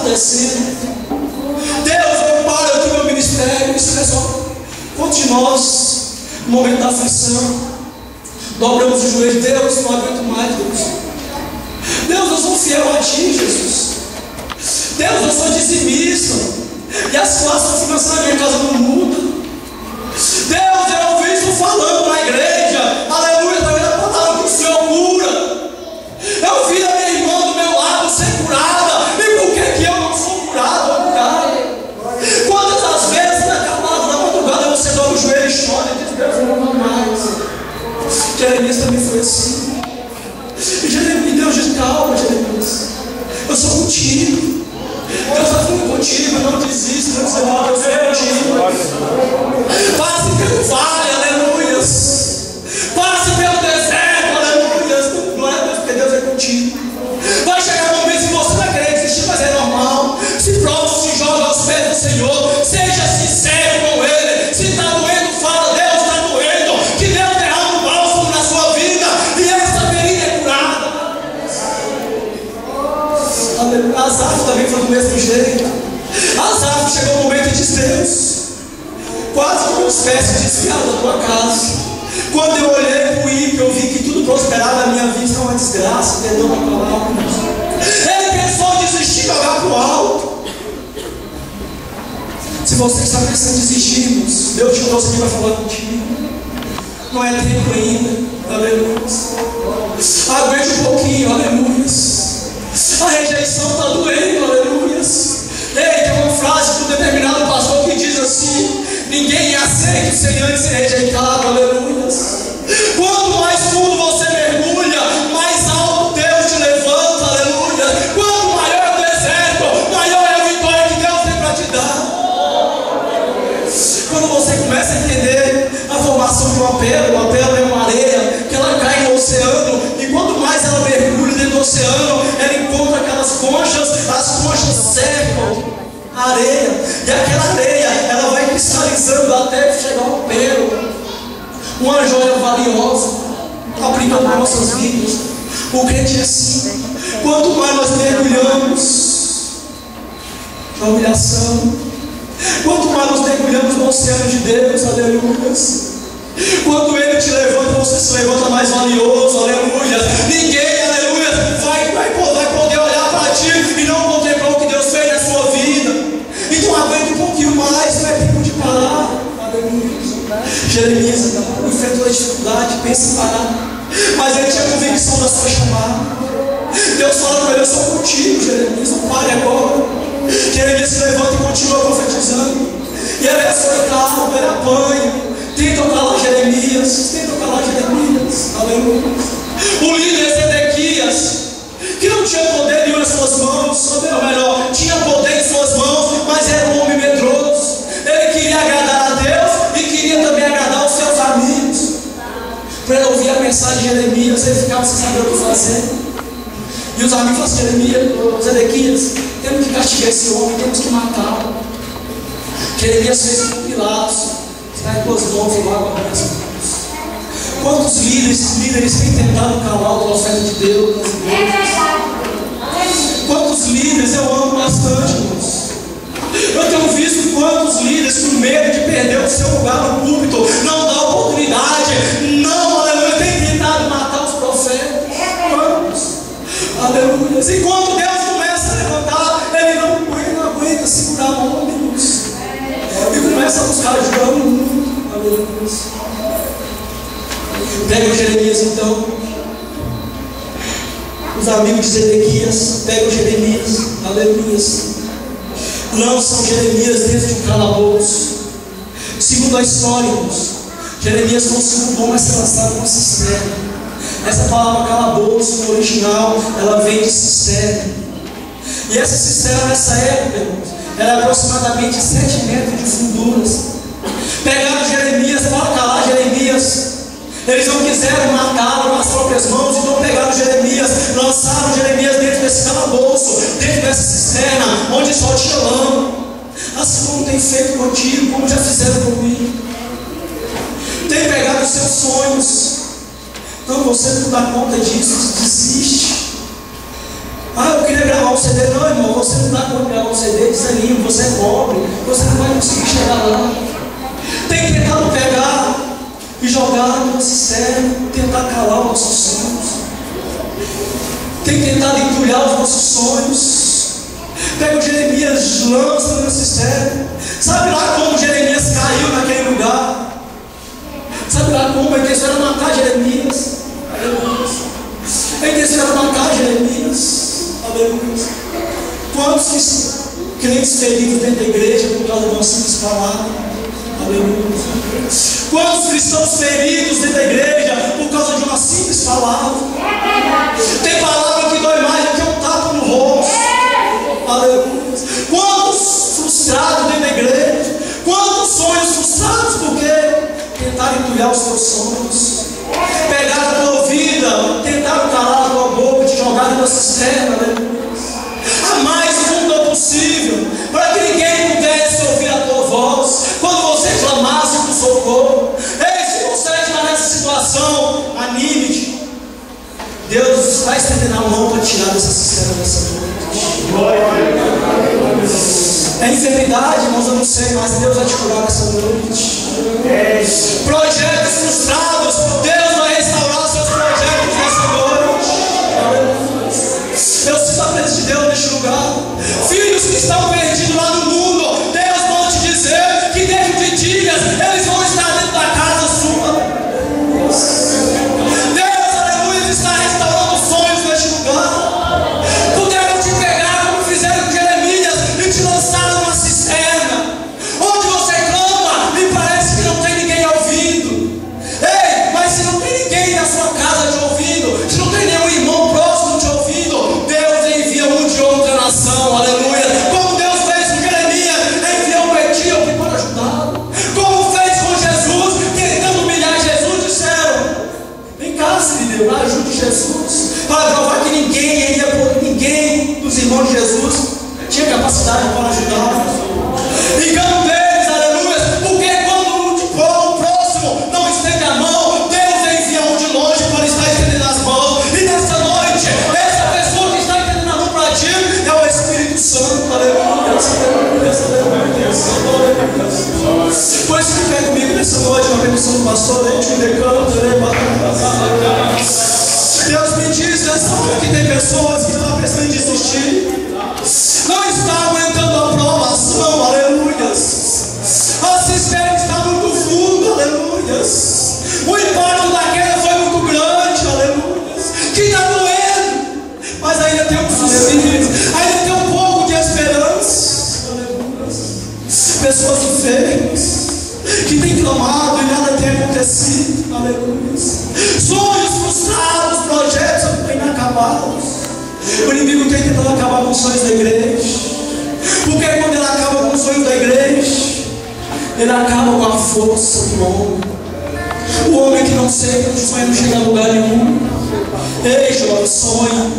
acontecendo. Deus, eu paro aqui meu ministério. Isso é só. Quantos de nós, no momento da aflição, dobramos os joelhos? Deus, não aguento mais, Deus. Deus, eu sou fiel a Ti, Jesus. Deus, eu sou dizimista, e a situação financeira da minha casa não muda. Deus, eu ouvi isso falando na igreja, aleluia, talvez a palavra que o Senhor cura. Eu vi a minha irmã do meu lado ser curada, e por que eu não sou curado, cara? Quantas as vezes na camada da madrugada você dobra o joelho e chora e diz: Deus, eu não amo mais. Jeremias também foi assim. E Deus diz: calma, Jeremias, eu sou contigo. Deus está falando contigo, não desista, não desanima, Deus é contigo. Passe pelo vale, aleluias. Passe pelo deserto, aleluias. Glória a Deus, porque Deus é contigo. Vai chegar um momento que você vai querer desistir, mas é normal. Se prove, se joga aos pés do Senhor. Seja sincero com Ele. Se está doendo, fala: Deus, está doendo. Que Deus derrama um bálsamo na sua vida e essa ferida é curada. Asaf também foi do mesmo jeito. Asaf chegou no momento e disse: Deus, quase como uma espécie de desviado da tua casa. Quando eu olhei para o ímpio, eu vi que tudo prosperava na minha vida. É uma desgraça, perdão a palavra. Ele pensou em desistir e jogar para o alto. Se você está pensando em desistir, Deus te trouxe aqui para falar contigo. Não é tempo ainda, aleluia. Aguente um pouquinho, aleluia. A rejeição está doendo, aleluia. Ei, tem uma frase de um determinado pastor que diz assim: ninguém aceita sem antes ser rejeitado, aleluia. Quanto mais fundo você mergulha, mais alto Deus te levanta, aleluia. Quanto maior é o deserto, maior é a vitória que Deus tem para te dar. Quando você começa a entender a formação de uma pérola é uma areia que ela cai no oceano, e quanto mais ela mergulha dentro do oceano, ela encontra aquelas conchas, as conchas cercam a areia, e aquela areia ela vai cristalizando até chegar ao pérola, uma joia valiosa aplicada nas nossas vidas. O crente é assim. Quanto mais nós mergulhamos na humilhação, quanto mais nós mergulhamos no oceano de Deus, aleluia. Quando Ele te levanta, você se levanta mais valioso, aleluia. Ninguém, aleluia, vai poder olhar para ti e não contemplar o que Deus fez na sua vida. Então aguenta um pouquinho mais, não é tempo de parar, aleluia. Jeremias enfrentou a dificuldade, pensa em parar, mas ele tinha convicção da sua chamada. Deus fala para ele: eu sou contigo, Jeremias, não pare agora. Jeremias se levanta e continua profetizando. E ele é açoitado, ele apanha. Tentam calar Jeremias, aleluia. O líder Zedequias, que não tinha poder nenhum nas suas mãos, ou melhor, tinha poder em suas mãos, mas era um homem medroso. Ele queria agradar a Deus e queria também agradar os seus amigos. Para ele ouvir a mensagem de Jeremias, ele ficava sem saber o que fazer. E os amigos falaram: Jeremias, Zedequias, temos que castigar esse homem, temos que matá-lo. Jeremias fez com Pilatos: traz duas mãos e lava as mãos. Quantos líderes têm tentado calar o profeta de Deus nas igrejas? Quantos líderes, eu amo bastante, irmãos. Eu tenho visto quantos líderes, com medo de perder o seu lugar no púlpito, não dá oportunidade, não, aleluia, tem tentado matar os profetas. Quantos? Aleluia. E quando Deus começa a levantar, ele não aguenta segurar a mão de Deus. E começa a buscar ajuda no mundo. Aleluia. Pega o Jeremias então. Os amigos de Zedequias pegam Jeremias. Aleluia. Lançam Jeremias dentro de um calabouço. Segundo a história, irmãos, Jeremias conseguiu um bom, mas se lançado com cisterna. Essa palavra calabouço no original, ela vem de cisterna. E essa cisterna nessa época, irmãos, era aproximadamente 7 metros de funduras. Pegaram Jeremias para calar Jeremias. Eles não quiseram matá-lo com as próprias mãos, então pegaram Jeremias, lançaram Jeremias dentro desse calabouço, dentro dessa cisterna, onde só tinha lama. Assim como tem feito contigo, como já fizeram comigo. Tem pegado os seus sonhos. Então você não dá conta disso, desiste. Ah, eu queria gravar um CD. Não, irmão, você tentar pegar um CD, desanime, você é pobre, você não vai conseguir chegar lá. Tem que tentar não pegar e jogar numa cisterna, tentar calar os nossos sonhos. Tem que tentar entulhar os nossos sonhos. Pega o Jeremias, lança numa cisterna. Sabe lá como Jeremias caiu naquele lugar? Sabe lá como? A intenção era matar Jeremias. Aleluia. A intenção era matar Jeremias. Aleluia. Quantos crentes feridos dentro da igreja por causa de uma simples palavra? Aleluia. Quantos cristãos feridos dentro da igreja por causa de uma simples palavra? Tem palavra que dói mais do que um tapa no rosto. Aleluia. Quantos frustrados dentro da igreja? Quantos sonhos frustrados porque tentaram entulhar os seus sonhos? Pegaram a tua vida, tentaram calar a tua boca, te jogaram numa cisterna. Aleluia. A mais funda possível, para que ninguém pudesse ouvir a tua voz quando você clamasse por socorro. Ei, se você está nessa situação, anime-te. Deus está estendendo a mão para tirar dessa cisterna dessa noite. É enfermidade, irmãos, eu não sei, mas Deus vai te curar nessa noite. Projetos frustrados, Deus vai restaurar seus projetos nessa noite. Eu sinto a presença de Deus neste lugar. Filhos que estão perdidos lá no mundo, Deus vai te dizer que dentro de dias eles vão estar dentro da casa sua. Deus, aleluia, está restaurando sonhos neste lugar. Puderam te pegar como fizeram com Jeremias e te lançaram numa cisterna, onde você clama e parece que não tem ninguém ouvindo. Ei, mas se não tem ninguém na sua casa te ouvindo, se não tem nenhum irmão próximo te ouvindo, Deus envia um de outra nação, aleluia. Como Deus fez com Jeremias, enviou um etíope para ajudá-lo. Como fez com Jesus, tentando humilhar Jesus, disseram: vem cá, Sirineu, ajude Jesus. Para provar que ninguém dos irmãos de Jesus tinha capacidade para ajudar. Engano deles, aleluia, porque quando o próximo não estende a mão, Deus envia um de longe para estar estendendo as mãos. E nessa noite, essa pessoa que está estendendo a mão para ti é o Espírito Santo, aleluia. Por isso que vem comigo nessa noite, uma benção do pastor, Deus me diz nessa hora que tem pessoas que estão pensando em desistir, não está aguentando a provação, aleluia. A cisterna está muito funda, aleluia. O impacto da queda foi muito grande, aleluia. Que está doendo, mas ainda tem um suicídio, ainda tem um pouco de esperança, aleluia. Pessoas enfermas que têm clamado e nada tem acontecido, aleluia. Sonhos frustrados, projetos inacabados. O inimigo tem tentado acabar com os sonhos da igreja, porque quando ele acaba com os sonhos da igreja, ele acaba com a força do homem. O homem que não sente, o sonho não chega a lugar nenhum. Ei, jovem, sonha.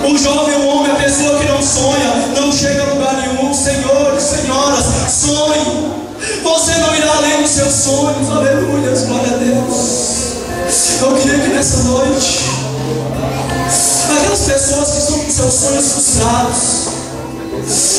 O jovem, o homem, a pessoa que não sonha, não chega a lugar nenhum. Senhores, senhoras, sonhe. Você não irá além dos seus sonhos, aleluia, glória a Deus. Eu queria que nessa noite, aquelas pessoas que estão com seus sonhos frustrados,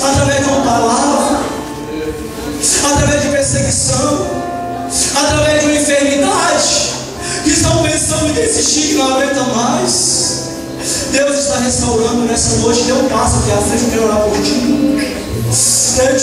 através de uma palavra, através de perseguição, através de uma enfermidade, que estão pensando em desistir, que não aguenta mais, Deus está restaurando nessa noite. Dê um passo aqui à frente, eu quero orar por ti. Deus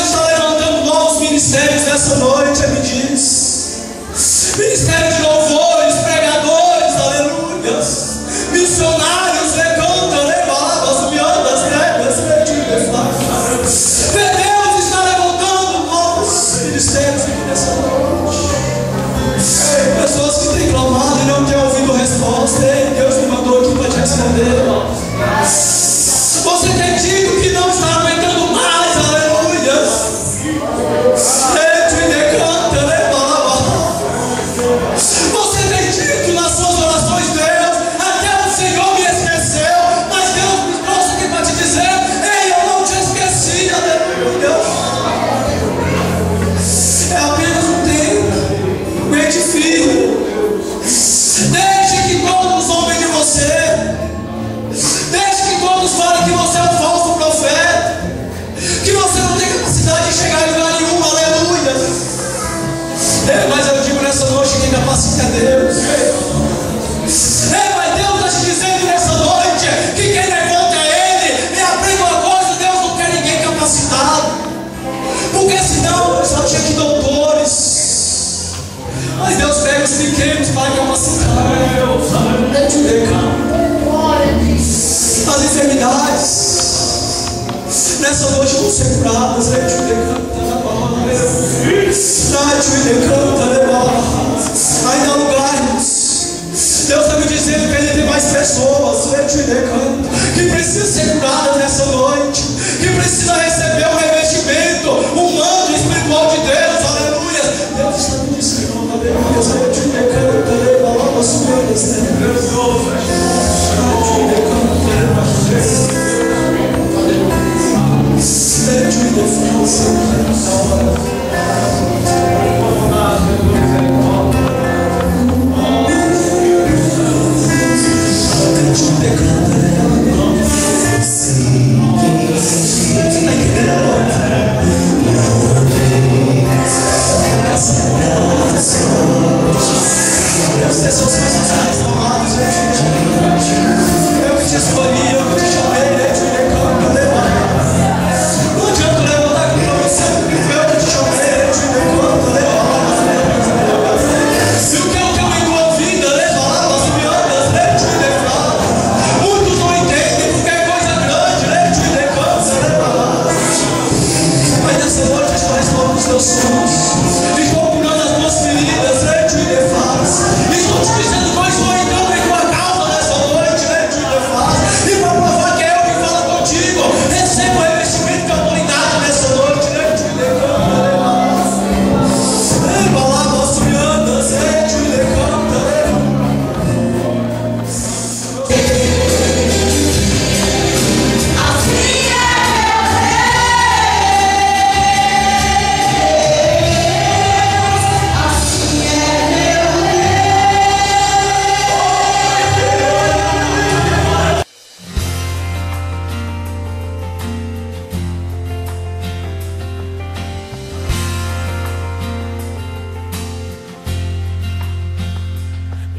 está levantando novos ministérios nessa noite, me diz. Ministério de louvores, pregadores, aleluia. Missionários, lecantam, levadas, miandas, gregas, medidas. Deus está levantando novos ministérios aqui nessa noite. Pessoas que têm clamado e não têm ouvido resposta. Ei, Deus me mandou aqui para te responder. Você tem dito que não está aguentando mais, aleluia. Você tem dito nas suas orações, Deus, até o Senhor me esqueceu, mas Deus me trouxe aqui para te dizer: ei, eu não te esqueci, aleluia. É apenas um tempo, mente firme. Deixe que todos zombem de você. ser curadas, gente, decanta na palavra. Ainda há lugares. Deus está me dizendo que ainda tem mais pessoas que precisam ser curadas nessa noite, que precisam receber o revestimento humano e espiritual de Deus. Aleluia. Deus está me dizendo, aleluia. Eu que te escolhi, eu que te chamei, não adianta levantar com promissão, eu que te chamei, se o que eu tenho em tua vida, as piadas, muitos não entendem porque é coisa grande, mas nessa noite estou restaurando os teus sonhos, estou curando as tuas feridas, estou te dizendo que eu estou entrando em tua causa nessa noite, e para provar que é eu que falo contigo, receba o revestimento de autoridade nessa noite,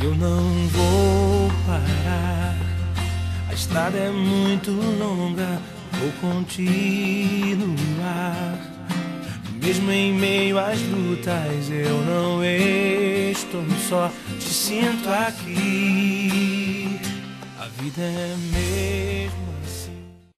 Eu não vou parar, a estrada é muito longa, vou continuar. Mesmo em meio às lutas, eu não estou só, te sinto aqui. A vida é meio